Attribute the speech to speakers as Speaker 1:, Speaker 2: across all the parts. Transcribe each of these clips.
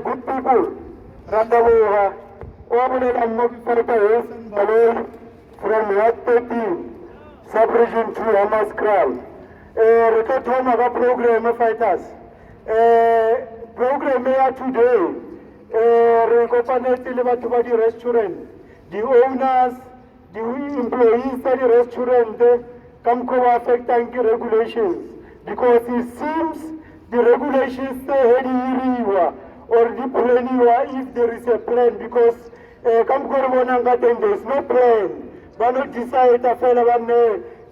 Speaker 1: Good people, Randawoha, from Ward 13, Sub-Region 2, Hamas Kral. Rekatoma program fighters. Program here today, Rekopaneti the restaurant, the owners, the employees at the restaurant, come affecting the regulations. Because it seems the regulations say or the plan if there is a plan, because there is no plan. But not decide a fellow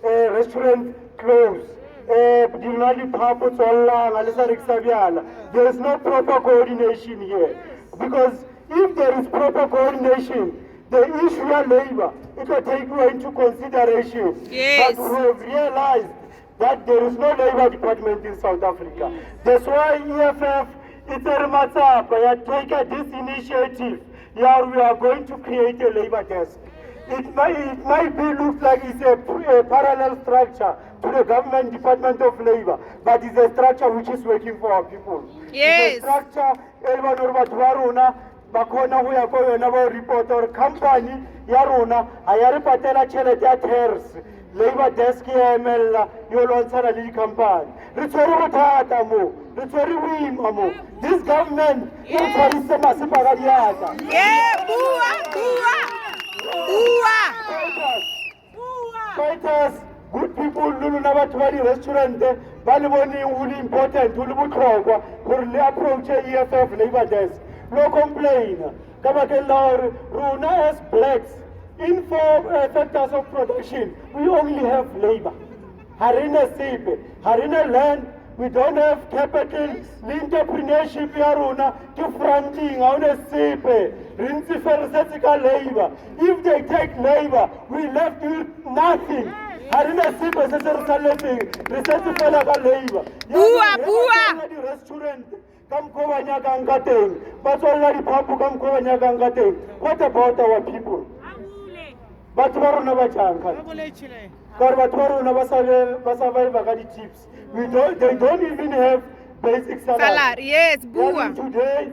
Speaker 1: restaurant close. There is no proper coordination here. Because if there is proper coordination, the issue of labor, it will take you into consideration.
Speaker 2: Yes.
Speaker 1: But we have realized that there is no labor department in South Africa. That's why EFF, it's a matter, take this initiative. Yeah, we are going to create a labor desk. It might look like it's a parallel structure to the government department of labor, but it's a structure which is working for our people.
Speaker 2: Yes.
Speaker 1: It's a structure, bakona go ya go yona ba report or company ya rona a ya re patela tšhelete ya tax labor desk ya emela yo lwantshana le di-company re tshwere bothata mo re tshwere boima mo this government e re tshwarise masepa ka diatla fighters good people luluna batho ba di-restaurante ba le boneng go le important go le botlhokwa gore le approache EFF labor desk no complain ka bakeng la gore rona as blacks In 4 sectors of production, we only have labor. Harina sipe, harina land, we don't have capital, entrepreneurship yaruna, to fronting on a sipe, rinsi fersetica labor. If they take labor, we left with nothing. Harina sipe sesersaleti, research felaga labor.
Speaker 2: Bua!
Speaker 1: Restaurant, come cover Nyagangateng, but already Papu come cover Nyagangateng. What about our people? But tomorrow chips. They don't even have basic salary.
Speaker 2: Yes, Bua.
Speaker 1: Today,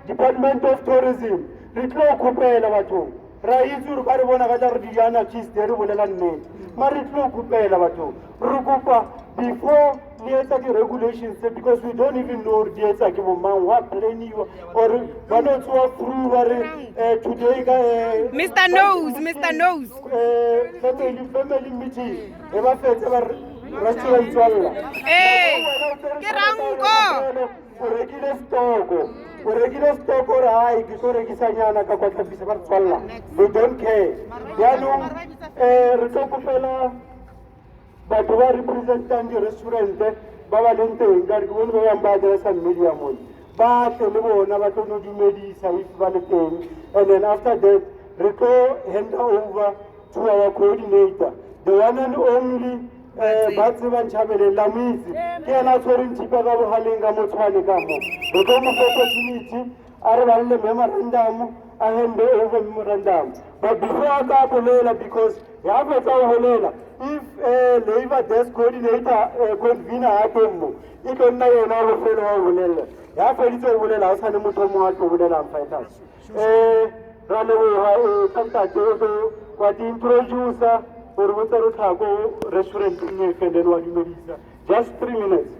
Speaker 1: Department of Tourism. Ritlo kupela batu. Raizu karibona kajar dijana kis deru bolelan ne. Maritlo kupela batu. Rukupa before the regulations because we don't even know what plane or one or two through today
Speaker 2: Mr. Nose.
Speaker 1: Family meeting. Restaurant
Speaker 2: Hey, Kerango.
Speaker 1: Regular stock or high, Kisanyana, we don't care. Yanu, Ritokopela, but we are representing the restaurant, Babalente, Gargun, and Badras and Mediamon. But Navatono Medi, Saif Valentine, and then after that, Rico hand over to our coordinator, the one and only. Batsivan Chabele Lamizi, Kiana Sorin Chipaga Halinga Motswani Gamo. The Gomu opportunity, Arabale Memorandum, I hand over Memorandum. But before I go Holela, because you have a Holela, if labor desk coordinator convener Atomo, it can now know fellow Holela. You have a little Holela, Sanamutomo to Holela and fighters. Runaway, contact what the introducer. Restaurant just 3 minutes.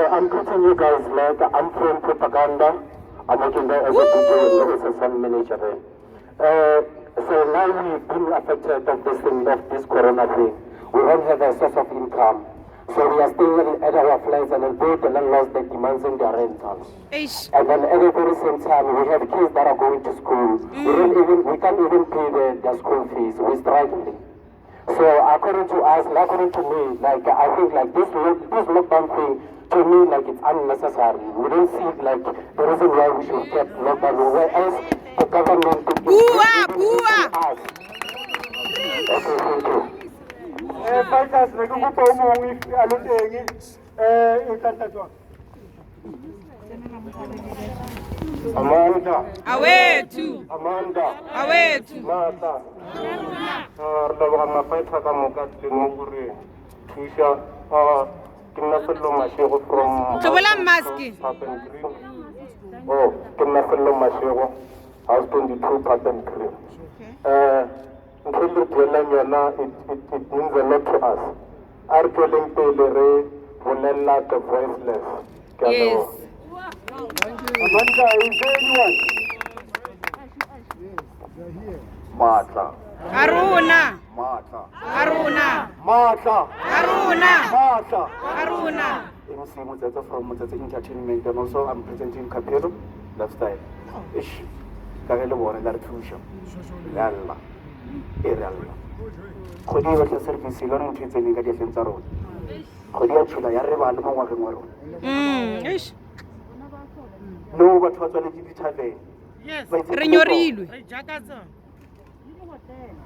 Speaker 1: I'm greeting you guys later. I'm from Propaganda. I'm working there as a DJ and SSM manager. So now we've been affected of this corona thing. We don't have a source of income. So we are staying at our flats and then both the landlords that demanding their rentals. And then at the very same time, we have kids that are going to school. We can't even pay their school fees. We're struggling. So according to us, according to me, like I think like this lockdown thing, to me like it's unnecessary. We don't see like the reason why we should get lockdown. Whereas the government could us. Okay, thank you. Fighters, we go with Alutengi, Amanda.
Speaker 2: Away to.
Speaker 1: Amanda.
Speaker 2: Away to.
Speaker 1: Mata. Lavama fighter Kamuka, Timuri, Tisha, Kinafelo Mashego from
Speaker 2: Maski.
Speaker 1: Oh, Kinafelo Mashego, House 22 Patent Cream. It means a lot to us. Our killing Pelere, Volella, the voiceless.
Speaker 2: Yes.
Speaker 1: Amanda, is there anyone? Mata.
Speaker 2: Aruna.
Speaker 1: Mata.
Speaker 2: Aruna.
Speaker 1: Mata.
Speaker 2: Aruna.
Speaker 1: Mata.
Speaker 2: Aruna.
Speaker 1: I'm from Entertainment and also I'm presenting Capero, Lifestyle. Ish. Kagelo Warren, that fusion. Yalla. Irrelevant. Could you have a service in the defense road? Could you have a rival among no, but what will it be?
Speaker 2: Yes, Renorilu.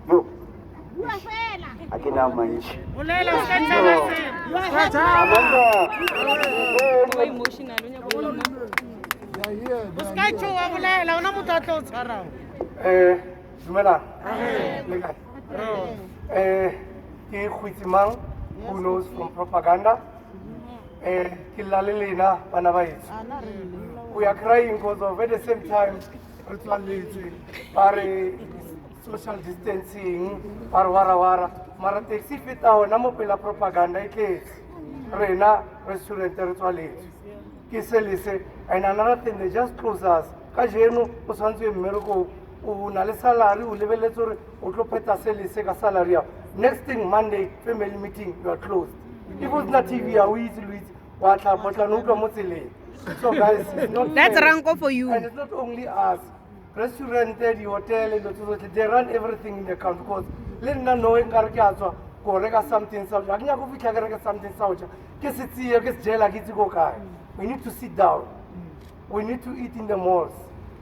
Speaker 1: You. I can have my ish. Who knows from Propaganda? We are crying because of at the same time social distancing, wara. Mara taxi fit our namopela propaganda case. Rena restaurant territory. Kiselise and another thing they just close us. Kajenu Osanzu Miracle. Salary, salary. Next thing, Monday, family meeting, you are closed. If it was not TV, we easily So guys, it's not
Speaker 2: That's
Speaker 1: fair.
Speaker 2: Ranko for you.
Speaker 1: And it's not only us. Restaurant, the hotel, they run everything in the country. Because let them know in Karkiazo, Koreka something, something, we need to sit down. We need to eat in the malls.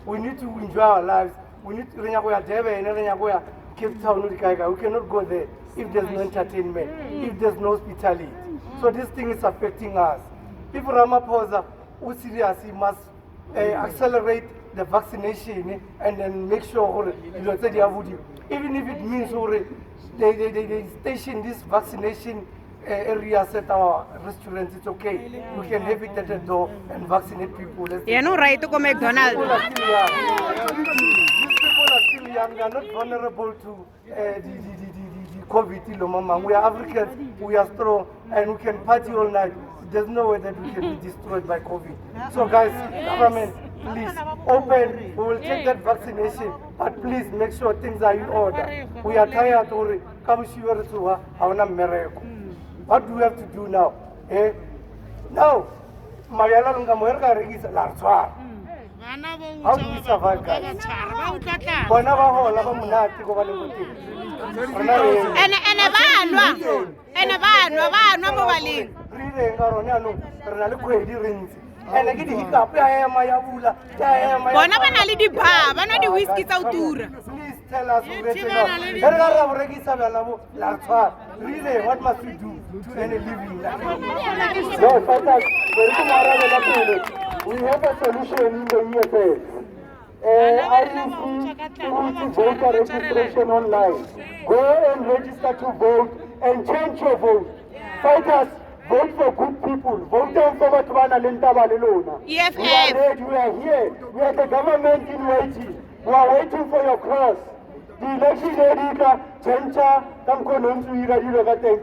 Speaker 1: We need to enjoy our lives. We need to Cape Town. We cannot go there if there's no entertainment, if there's no hospitality. So this thing is affecting us. If Ramaphosa who seriously must accelerate the vaccination and then make sure even if it means they station this vaccination areas at our restaurants, it's okay. We can have it at the door and vaccinate people.
Speaker 2: Yeah, no right to go McDonald's.
Speaker 1: People are still young. These people are still young. They are not vulnerable to the COVID. We are Africans. We are strong, and we can party all night. There's no way that we can be destroyed by COVID. So guys, government, please open. We will take that vaccination, but please make sure things are in order. We are tired already. What do we have to do now? Now, how do we survive, guys?
Speaker 2: Bona ba na le diba, ba nwa di-whisky tsa ho tura.
Speaker 1: Please tell us what must we do to earn a living? No, we have a solution in the EFF. Voter registration online. Go and register to vote and change your vote. Fighters, vote for good people. Vote for Batwana Lentaba Lelona.
Speaker 2: EFF.
Speaker 1: We are ready, we are here. We are the government in waiting. We are waiting for your cross. The election area, Chencha,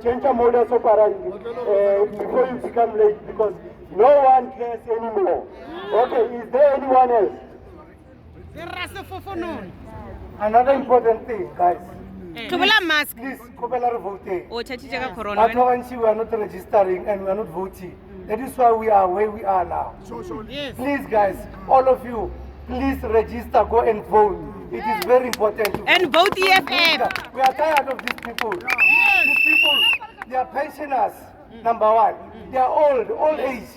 Speaker 1: Chencha modus operandi before you become late because no one cares anymore. Okay, is there anyone else? Another important thing, guys.
Speaker 2: Mask.
Speaker 1: Please, vote.
Speaker 2: Oh, corona.
Speaker 1: We are not registering and we are not voting. That is why we are where we are now.
Speaker 2: Yes.
Speaker 1: Please, guys, all of you, please register, go and vote. It is very important to
Speaker 2: and vote EFF.
Speaker 1: We are tired of these people. These people, they are pensioners, number one. They are old age.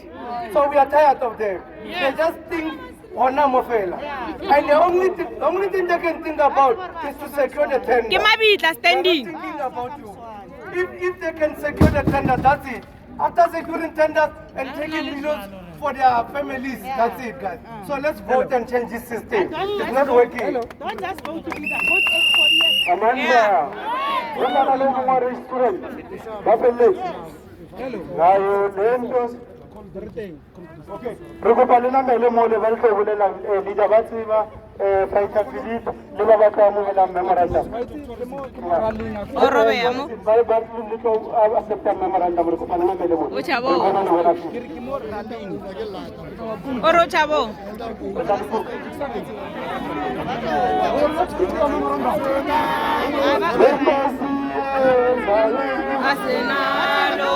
Speaker 1: So we are tired of them. They just think and the only thing they can think about is to secure the tender.
Speaker 2: They are
Speaker 1: thinking about you. If they can secure the tender, that's it. After securing tenders and taking millions for their families, that's it, guys. So let's vote and change this system. It's not working.
Speaker 3: Don't just vote together. Vote for yes.
Speaker 1: Amanda, look at the local restaurant. Hello. Okay. Rukupalina mele mole balke bulela leader batsiba Fighter Philip le ba batla mo la memorandum.
Speaker 2: Orobe yamo.
Speaker 1: Ba ba litlo accept memorandum rukupalina mele mole.
Speaker 2: Uchabo. Oro chabo. Asenalo.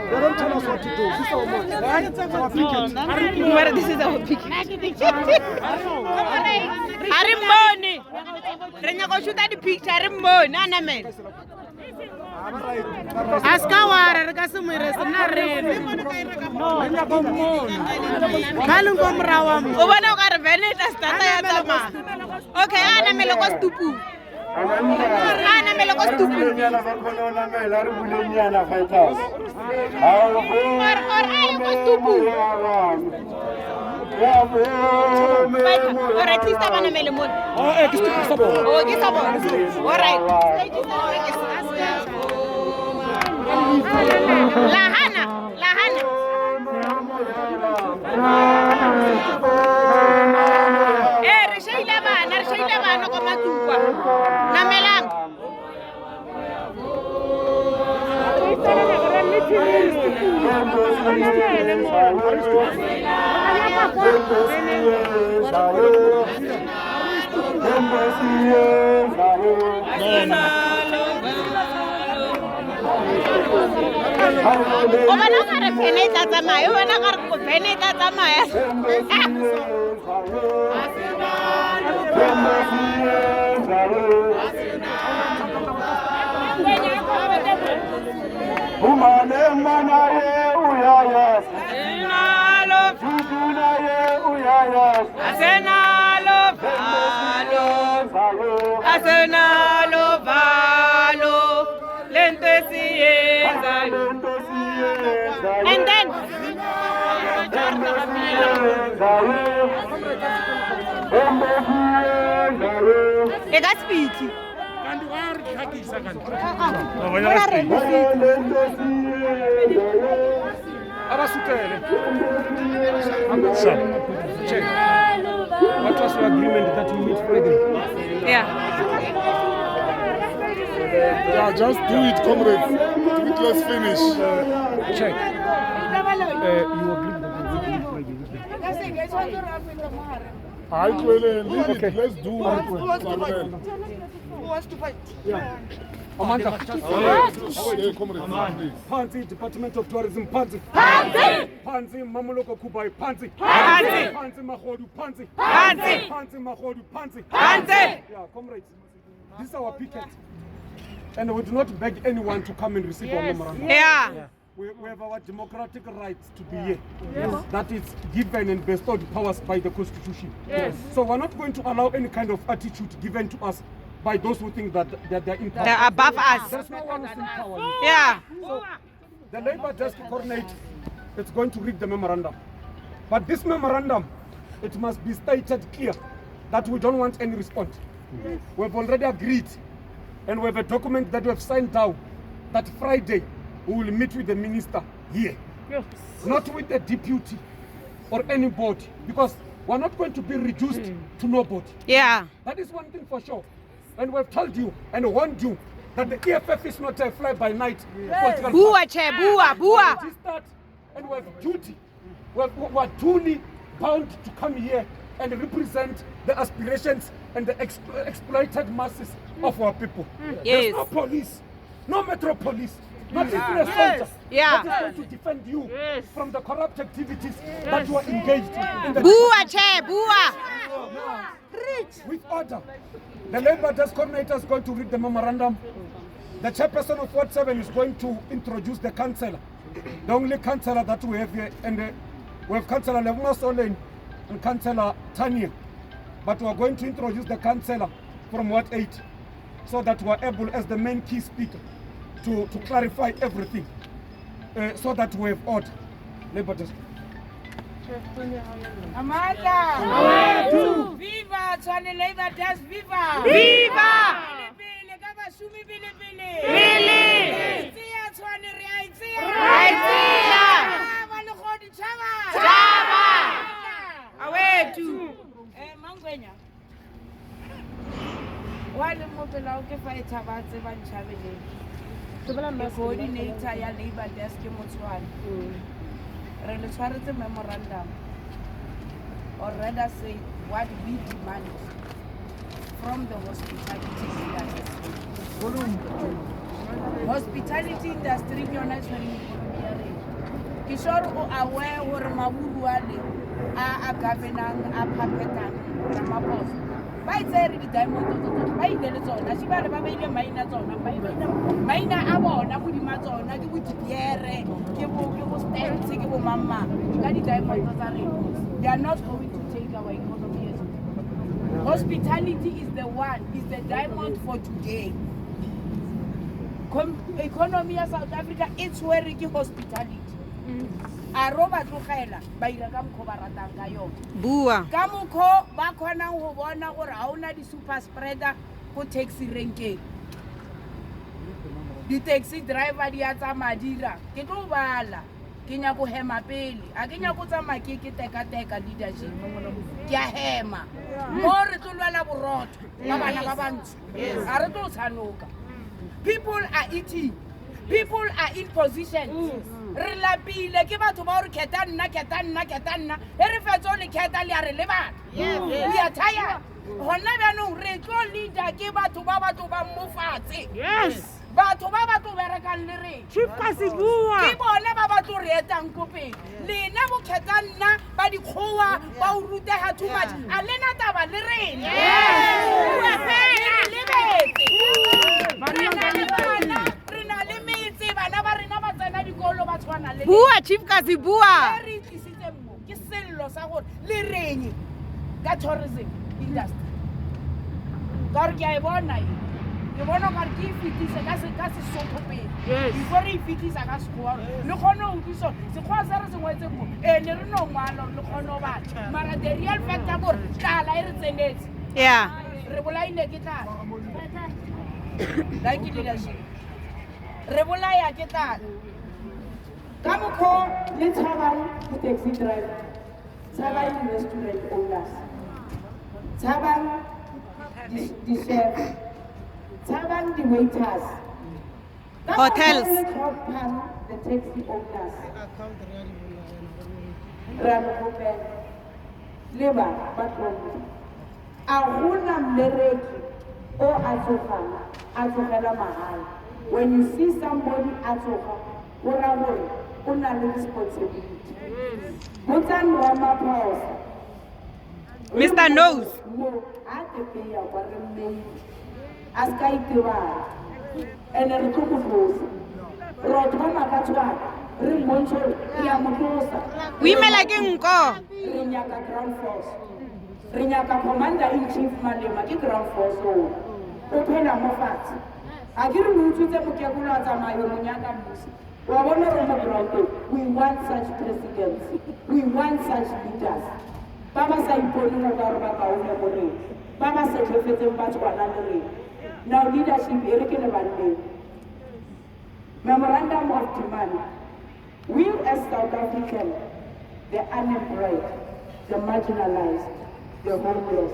Speaker 3: They don't tell us what to do. This is our money.
Speaker 2: This is our pick. Arimboni. Renya go shoot the picture. Arimboni. Anamen. Askawara reka sumire sina rene. Kalung komrawa. Ubona o ka re veneta stata ya tsama. Okay, anamele go stupu. Anamele go stupu.
Speaker 1: Nyana ba khona mela re bulenyana fighters.
Speaker 2: Alright, please stop on a melon. Oh, get up. Alright. Lahana. Reshaila bana ko matukwa. Namelang.
Speaker 1: embassy yenzayo
Speaker 2: Obana ka re phene e tla tsamaya, obana ka re ko phene e tla tsamaya.
Speaker 1: Umane manaye uyayas
Speaker 2: Asenalo,
Speaker 1: Judunaye uyayas
Speaker 2: asenalo valo, asenalo valo, lento esiyenzayo. And then they got speaking.
Speaker 3: Check. What was your agreement that you meet Friday?
Speaker 2: Yeah.
Speaker 4: Yeah, just do it, comrades. Do it, let's finish.
Speaker 3: Check. You agreed that you meet Friday.
Speaker 4: I will leave
Speaker 3: Okay.
Speaker 4: it. Let's do it.
Speaker 3: Amanda.
Speaker 4: Yeah, comrades, please.
Speaker 3: Panzi, Department of Tourism, Panzi.
Speaker 2: Panzi!
Speaker 3: Panzi, Mamuloko Kubai, Panzi.
Speaker 2: Panzi!
Speaker 3: Panzi, Mahodu, Panzi.
Speaker 2: Panzi!
Speaker 3: Panzi, Mahodu, Panzi.
Speaker 2: Panzi!
Speaker 3: Yeah, comrades, this is our picket. And we do not beg anyone to come and receive our memorandum.
Speaker 2: Yeah.
Speaker 3: We have our democratic right to be here. That is given and bestowed powers by the Constitution. So we're not going to allow any kind of attitude given to us by those who think that they're in power.
Speaker 2: They're above us.
Speaker 3: There's no one who's in power.
Speaker 2: Yeah.
Speaker 3: So the Labour Desk coordinate is going to read the memorandum. But this memorandum, it must be stated clear that we don't want any response. We've already agreed, and we have a document that we have signed down that Friday we will meet with the minister here, not with the deputy or anybody, because we're not going to be reduced to nobody.
Speaker 2: Yeah.
Speaker 3: That is one thing for sure. And we've told you and warned you that the EFF is not a fly-by-night political
Speaker 2: Bua
Speaker 3: party.
Speaker 2: che, bua, bua.
Speaker 3: It is that, and we have duty. We're duly bound to come here and represent the aspirations and the exploited masses of our people. There's
Speaker 2: Yes.
Speaker 3: no police, no metro police, not even a soldier
Speaker 2: Yeah.
Speaker 3: that is going to defend you from the corrupt activities that you are engaged in. The
Speaker 2: Bua che, bua.
Speaker 3: with order. The Labour Desk coordinator is going to read the memorandum. The chairperson of Ward 7 is going to introduce the councillor, the only councillor that we have here, and we have Councillor Levuma Solen and Councillor Tanya. But we are going to introduce the councillor from Ward 8 so that we are able, as the main key speaker, to clarify everything so that we have order. Labour Desk.
Speaker 5: Amanda! Viva! Tshwane Labour Desk, viva!
Speaker 2: Viva!
Speaker 5: Pele, ka bashumi pele.
Speaker 2: Pele!
Speaker 5: Tsia Tshwane re a itsia!
Speaker 2: Re a itsia!
Speaker 5: Ba legodi tshaba!
Speaker 2: Tshaba! Awethu.
Speaker 5: Mangwenya. Wa le mopela o ke fa e thabatse ba ntšhabeleng. Coordinator ya Labour Desk ke Motswana. Re le tshwaretse memorandum, or rather say what we demand from the hospitality industry. Hospitality industry ke yona tshwereng economy ya rena. Ke sure o aware hore maburu a le a governang a phaphetang Ramaphosa ba itsere di diamond tsotso ba ile le tsona se ba le ba beile maina tsona ba ile maina a bona godima tsona ke botipiere ke bo stance ke bo mamma ka di diamond tsa rena. They are not going to take our economy as well. Hospitality is the diamond for today. Economy ya South Africa it's where ke hospitality. A roba tlogela ba ira ka mkho ba ratang ka yona.
Speaker 2: Bua.
Speaker 5: Ka mokho ba khona go bona gore ha ona di super spreader go taxi renkeng. Di taxi driver di a tsamaya dira ke tlo bala ke nya go hema pele a ke nya go tsamaya ke teka leadership ke a hema mo re tlo lwela borotho ba bana ba bantsho a re tlo tshanoka. People are eating, people are in position. Re lapile ke batho ba re kheta nna e re fetso le kheta le a re le bana we are tired Hona byanong re tlo leader ke batho ba mo fatshe.
Speaker 2: Yes.
Speaker 5: Batho ba berekang le re.
Speaker 2: Chief Kasibua.
Speaker 5: Ke bona ba tlo re etang ko pele. Lena bo khetsa nna ba dikgowa ba o rutega too much. A lena taba le rena. Rena le metse bana ba rena ba tsena dikolo ba tshwana le.
Speaker 2: Bua Chief Kasibua.
Speaker 5: Re tlisitse mo ke sello sa gore le renye ka tourism industry. Ka re ke a e bona e. Ke bona gore ke fitise ka se sotho pele. Before re fitisa ka sekgowa le kgone go utlwiso sekgowa se re se ngwetse mo ne re no ngwala le kgone go batla mara the real fact ya gore tlala e re tsenetse.
Speaker 2: Yeah.
Speaker 5: Re bolaile ke tlala. Like leadership. Re bolaya ke tlala. Ka mokgo le tshabang taxi driver. Tshabang restaurant owners. Tshabang the chef. Tshabang the waiters.
Speaker 2: Hotels.
Speaker 5: The taxi owners. Ramogopen. Leba batlong. A gona mmereki o a tsogela mahala. When you see somebody a tsoga, o ra gore o na le responsibility. Botsang Ramaphosa.
Speaker 2: Mr. Nose.
Speaker 5: Mo a te peya kwa re mmei. A ska itebala. Ene re tlo go tlosa. Ro thoma ka tshwana. Re mmontshe ya mo tlosa.
Speaker 2: O imela ke nko.
Speaker 5: Re nyaka ground force. Re nyaka commander-in-chief Malema ke ground force o. O phela mo fatshe. A ke re mo utswitse mokekolo a tsamayo mo nyaka mmusi. Wa bona re mo ground. We want such presidents. We want such leaders. Ba ba sa ipone mo ka re ba kaone mo re. Ba ba setlefetseng ba tshwana le re. Now leadership e re ke le banne. Memorandum of demand. We as South Africans, the unemployed, the marginalized, the homeless,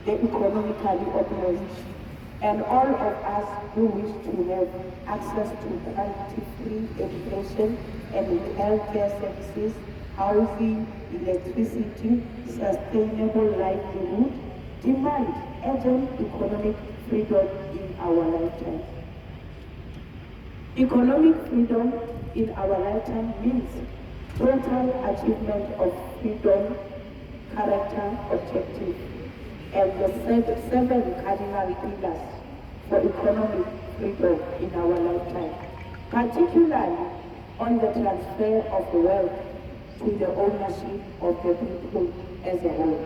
Speaker 5: the economically oppressed, and all of us who wish to have access to quality-free education and healthcare services, housing, electricity, sustainable livelihood, demand urgent economic freedom in our lifetime. Economic freedom in our lifetime means total achievement of freedom, character, objective, and the seven cardinal pillars for economic freedom in our lifetime, particularly on the transfer of wealth to the ownership of the people as a whole.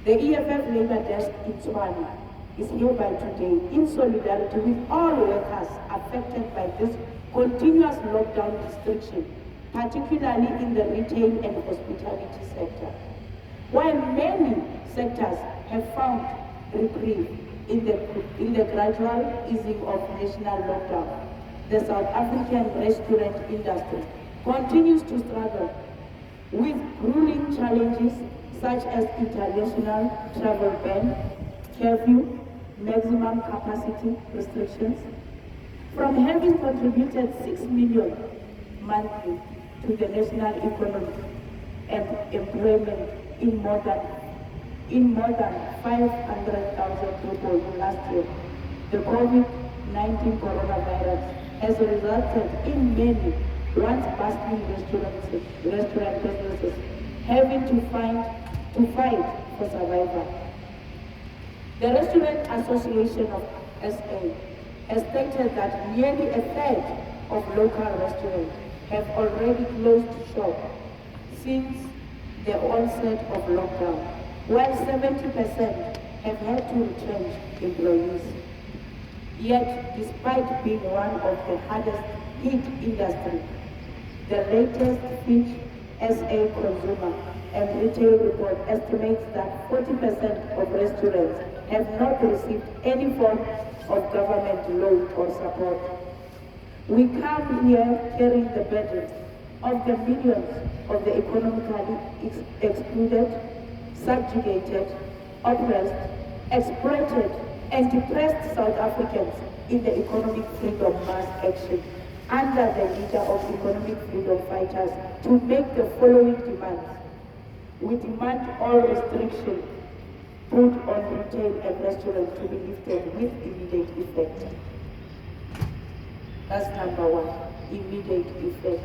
Speaker 5: The EFF Labour Desk in Tswana is hereby today in solidarity with all workers affected by this continuous lockdown restriction, particularly in the retail and hospitality sector. While many sectors have found reprieve in the gradual easing of national lockdown, the South African restaurant industry continues to struggle with grueling challenges such as international travel ban, curfew, maximum capacity restrictions. From having contributed 6 million monthly to the national economy and employment in more than 500,000 people last year, the COVID-19 coronavirus has resulted in many once bustling restaurant businesses having to fight for survival. The Restaurant Association of SA has stated that nearly a third of local restaurants have already closed shop since the onset of lockdown, while 70% have had to retrench employees. Yet, despite being one of the hardest hit industries, the latest Fitch SA Consumer and Retail Report estimates that 40% of restaurants have not received any form of government loan or support. We come here carrying the burden of the millions of the economically excluded, subjugated, oppressed, exploited, and depressed South Africans in the economic freedom mass action under the leader of economic freedom fighters to make the following demands. We demand all restriction put on retail and restaurant to be lifted with immediate effect. That's number one, immediate effect.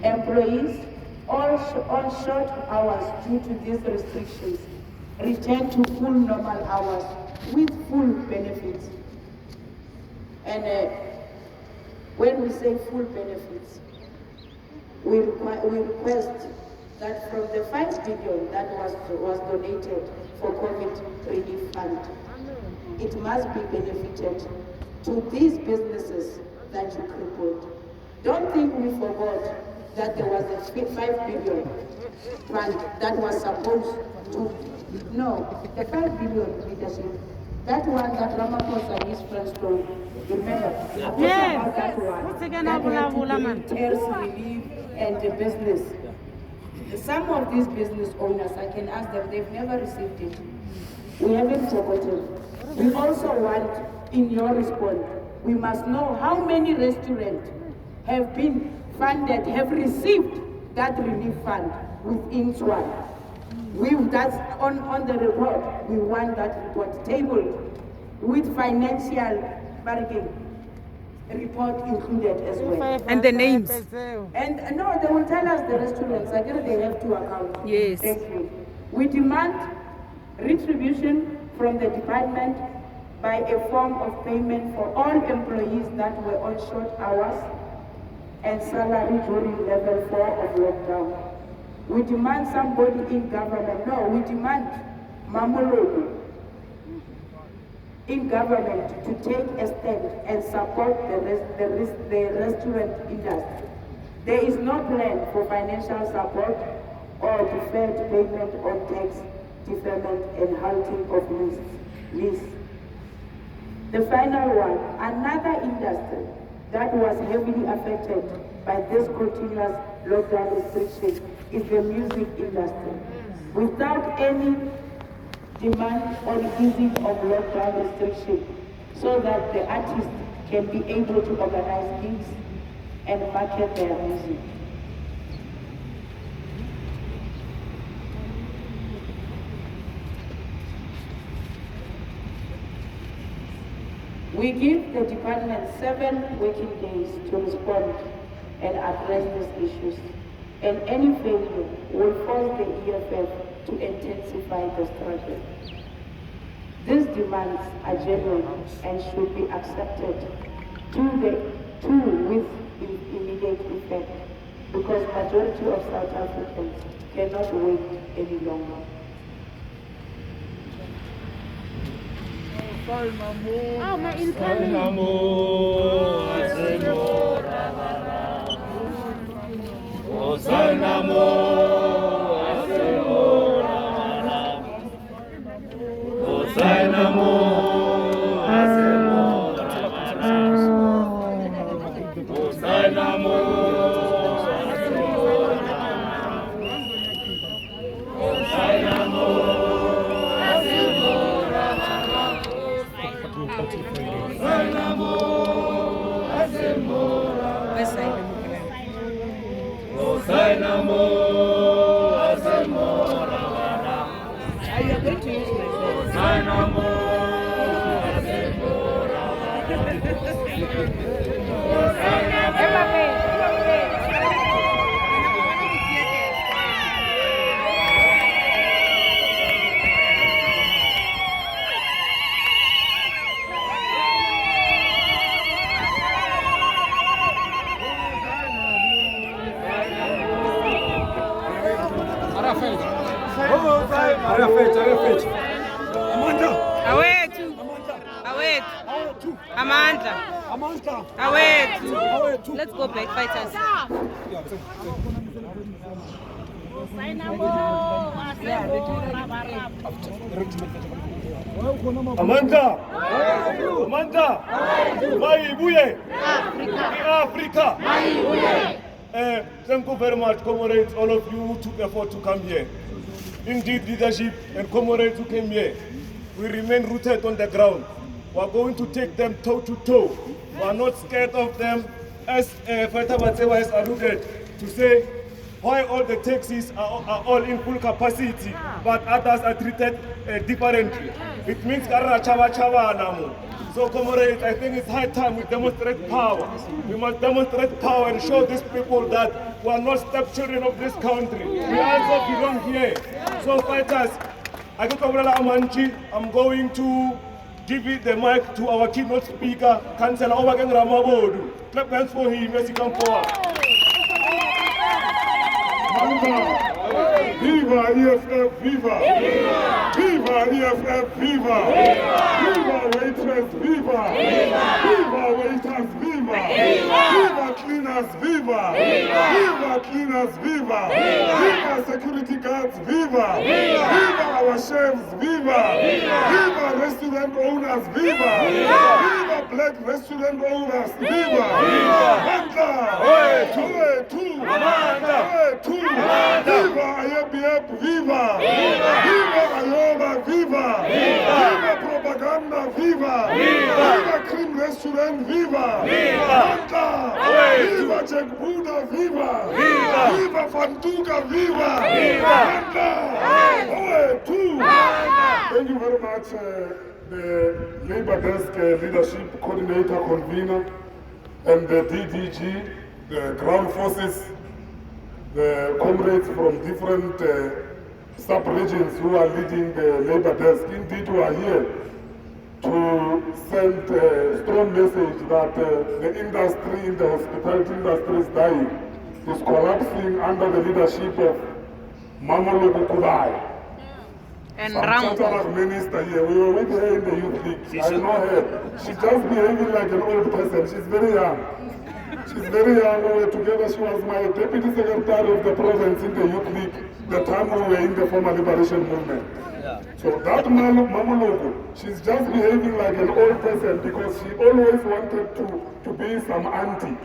Speaker 5: Employees on short hours due to these restrictions return to full normal hours with full benefits. And when we say full benefits, we request that from the 5 billion that was donated for COVID relief fund, it must be benefited to these businesses that you crippled. Don't think we forgot that there was a 5 billion fund that was supposed to, no, the 5 billion leadership, that one that Ramaphosa and his friends told, remember,
Speaker 2: Yes.
Speaker 5: about that one,
Speaker 2: What's
Speaker 5: that
Speaker 2: again,
Speaker 5: had
Speaker 2: Abula,
Speaker 5: to
Speaker 2: man?
Speaker 5: do with terrorist relief and the business. Some of these business owners, I can ask them, they've never received it. We haven't forgotten. We also want, in your response, we must know how many restaurants have been funded, have received that relief fund within SWAN. That's on the report. We want that report tabled with financial bargain report included as well.
Speaker 2: And the names.
Speaker 5: And no, they will tell us the restaurants. I guess they have 2 accounts.
Speaker 2: Yes.
Speaker 5: Thank you. We demand retribution from the department by a form of payment for all employees that were on short hours and salary during level 4 of lockdown. We demand somebody in government, no, we demand Mamologo in government to take a stand and support the restaurant industry. There is no plan for financial support or deferred payment on tax deferment and halting of lease. The final one, another industry that was heavily affected by this continuous lockdown restrictions is the music industry. Without any demand on easing of lockdown restrictions so that the artists can be able to organize gigs and market their music. We give the department 7 working days to respond and address these issues, and any failure will force the EFF to intensify the struggle. These demands are genuine and should be accepted with immediate effect, because majority of South Africans cannot wait any longer.
Speaker 2: Oh, my incoming. Amanda. Let's go, Black Fighters.
Speaker 6: Amanda, Maibuye, Africa. Thank you very much, comrades, all of you who took effort to come here. Indeed, leadership and comrades who came here, we remain rooted on the ground. We are going to take them toe to toe. We are not scared of them, as Fighter Batsewa has alluded to say, why all the taxis are all in full capacity, but others are treated differently. It means so, comrades, I think it's high time we demonstrate power. We must demonstrate power and show these people that we are not stepchildren of this country. We also belong here. So, fighters, I'm going to give it the mic to our keynote speaker, Councillor Obagang Ramabodu. Clap hands for him as he comes forward.
Speaker 4: Viva EFF, viva! Viva EFF, viva! Viva waitress, viva! Viva waiters, viva! Viva cleaners, viva! Viva cleaners, viva! Viva security guards, viva! Viva our chefs, viva! Viva restaurant owners, viva! Viva black restaurant owners, viva! Manda! Viva IABF, viva! Viva Ayoba, viva! Viva propaganda, viva! Viva cream restaurant, viva! Manda! Viva Jack Buddha, viva! Viva Fantuka, viva! Manda! Thank you very much, the Labour Desk Leadership Coordinator Convener and the DDG, the Ground Forces, the comrades from different sub-regions who are leading the Labour Desk. Indeed, we are here to send a strong message that the industry, the hospitality industry is dying, is collapsing under the leadership of Mamologo Kubai.
Speaker 2: And
Speaker 4: Rambo. Minister here. We were with her in the youth league. I know her. She's just behaving like an old person. She's very young. She's very young. We were together. She was my deputy secretary of the province in the youth league the time we were in the former liberation movement. So that Mamologo, she's just behaving like an old person because she always wanted to be some auntie.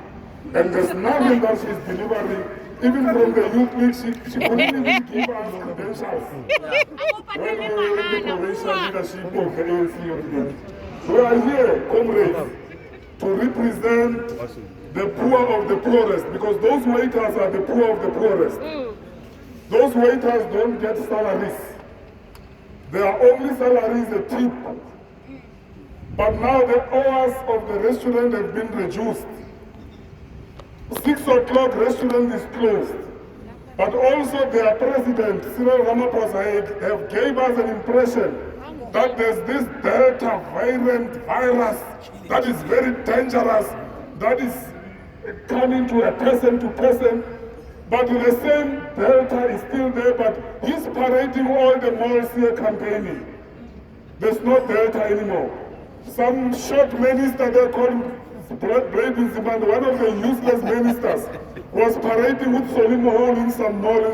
Speaker 4: And there's nothing that she's delivering. Even from the youth league, she couldn't even give us credentials. When we were in the provincial leadership of the ANC youth league. We are here, comrades, to represent the poor of the poorest, because those waiters are the poor of the poorest. Those waiters don't get salaries. Their only salary is a tip. But now the hours of the restaurant have been reduced. 6 o'clock restaurant is closed. But also their president, Cyril Ramaphosa, have gave us an impression that there's this Delta variant virus that is very dangerous, that is coming to a person to person. But the same Delta is still there, but he's parading all the malls here campaigning. There's no Delta anymore. Some short minister there called Blade Nzimande, one of the useless ministers, was parading with Solimo Hall in some mall in